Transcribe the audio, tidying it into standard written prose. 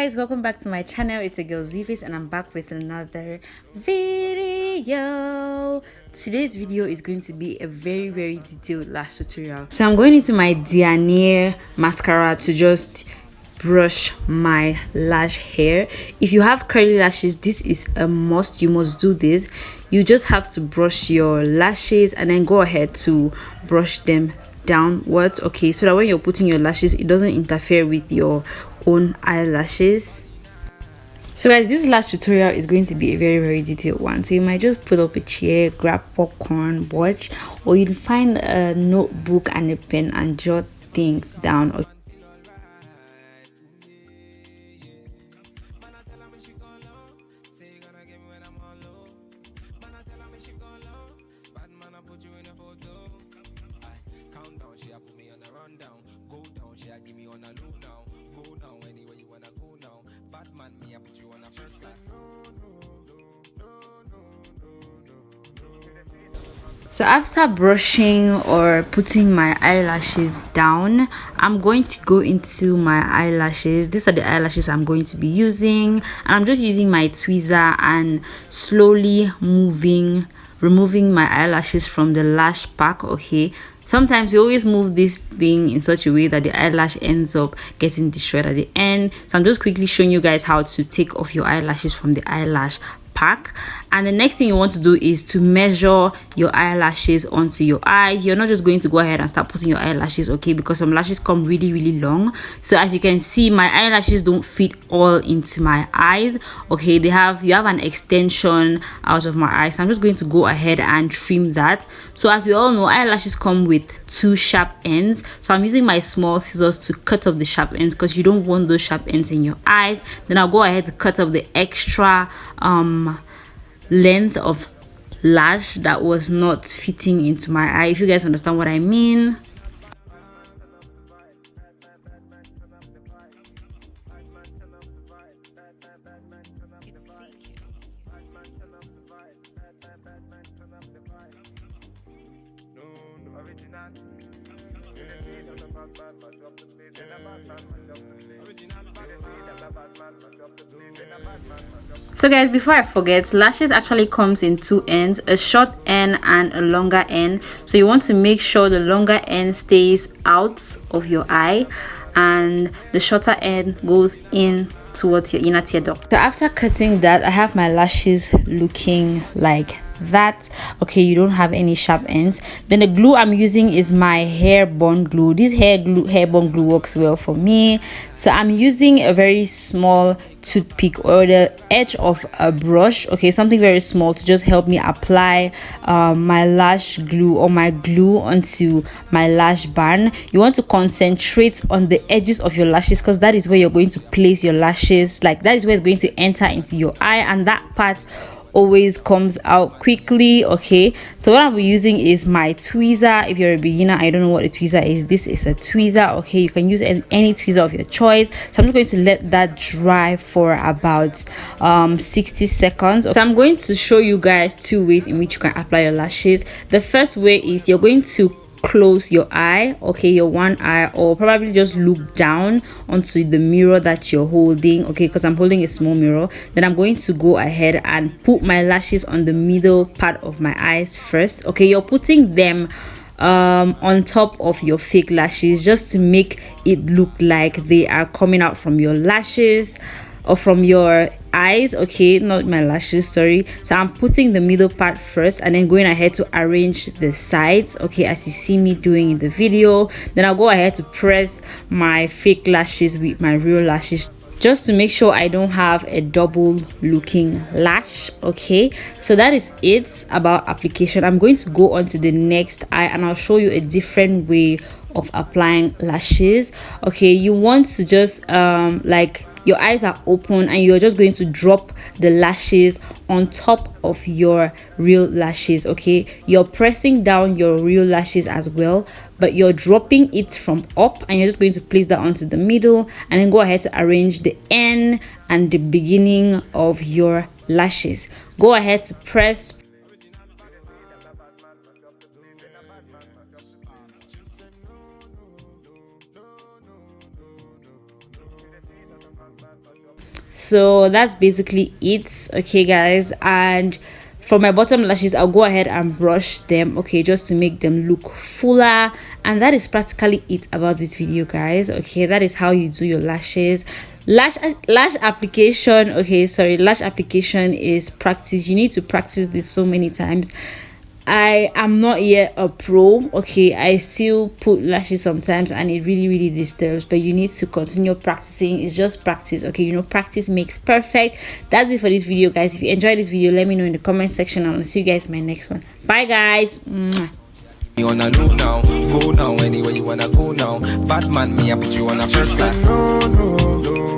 guys, welcome back to my channel. It's a girl Zifis and I'm back with another video. Today's video is going to be a very detailed lash tutorial. So I'm going into my Denier mascara to just brush my lash hair. If you have curly lashes, this is a must. You must do this. You just have to brush your lashes and then go ahead to brush them downwards, okay, so that when you're putting your lashes, it doesn't interfere with your own eyelashes. So guys, this lash tutorial is going to be a very detailed one, so you might just put up a chair, grab popcorn, watch, or you'll find a notebook and a pen and jot things down, okay? So after brushing or putting my eyelashes down, I'm going to go into my eyelashes. These are the eyelashes I'm going to be using, and I'm just using my tweezer and slowly removing my eyelashes from the lash pack, okay? Sometimes we always move this thing in such a way that the eyelash ends up getting destroyed at the end. So I'm just quickly showing you guys how to take off your eyelashes from the eyelash pack. And the next thing you want to do is to measure your eyelashes onto your eyes. You're not just going to go ahead and start putting your eyelashes, okay, because some lashes come really long. So as you can see, my eyelashes don't fit all into my eyes, okay? You have an extension out of my eyes, so I'm just going to go ahead and trim that. So as we all know, eyelashes come with two sharp ends, so I'm using my small scissors to cut off the sharp ends because you don't want those sharp ends in your eyes. Then I'll go ahead to cut off the extra length of lash that was not fitting into my eye, if you guys understand what I mean. So guys, before I forget, lashes actually comes in two ends, a short end and a longer end. So you want to make sure the longer end stays out of your eye and the shorter end goes in towards your inner tear duct. So after cutting that, I have my lashes looking like that, okay? You don't have any sharp ends. Then the glue I'm using is my hair bond glue. This hair bond glue works well for me, so I'm using a very small toothpick or the edge of a brush, okay, something very small, to just help me apply my lash glue or my glue onto my lash band. You want to concentrate on the edges of your lashes because that is where you're going to place your lashes, like that is where it's going to enter into your eye, and that part always comes out quickly, okay? So what I'll be using is my tweezer. If you're a beginner, I don't know what a tweezer is, this is a tweezer, okay? You can use any tweezer of your choice. So I'm just going to let that dry for about 60 seconds. So I'm going to show you guys two ways in which you can apply your lashes. The first way is you're going to close your eye, okay, your one eye, or probably just look down onto the mirror that you're holding, okay, because I'm holding a small mirror. Then I'm going to go ahead and put my lashes on the middle part of my eyes first, okay? You're putting them on top of your fake lashes just to make it look like they are coming out from your lashes or from your eyes, okay, not my lashes, sorry. So I'm putting the middle part first and then going ahead to arrange the sides, okay, as you see me doing in the video. Then I'll go ahead to press my fake lashes with my real lashes just to make sure I don't have a double looking lash, okay? So that is it about application. I'm going to go on to the next eye and I'll show you a different way of applying lashes, okay? You want to just like your eyes are open and you're just going to drop the lashes on top of your real lashes, okay? You're pressing down your real lashes as well, but you're dropping it from up and you're just going to place that onto the middle and then go ahead to arrange the end and the beginning of your lashes. Go ahead to press. So that's basically it, okay guys. And for my bottom lashes, I'll go ahead and brush them, okay, just to make them look fuller. And that is practically it about this video, guys. Okay, that is how you do your lashes. Lash application, okay, sorry, lash application is practice. You need to practice this so many times. I am not yet a pro, okay. I still put lashes sometimes and it really disturbs, but you need to continue practicing. It's just practice, okay. You know, practice makes perfect. That's it for this video, guys. If you enjoyed this video, let me know in the comment section and I'll see you guys in my next one. Bye guys. Mwah. You on a loop now, go now, anywhere you wanna go now. Bad man, me, I put you on a first class. No.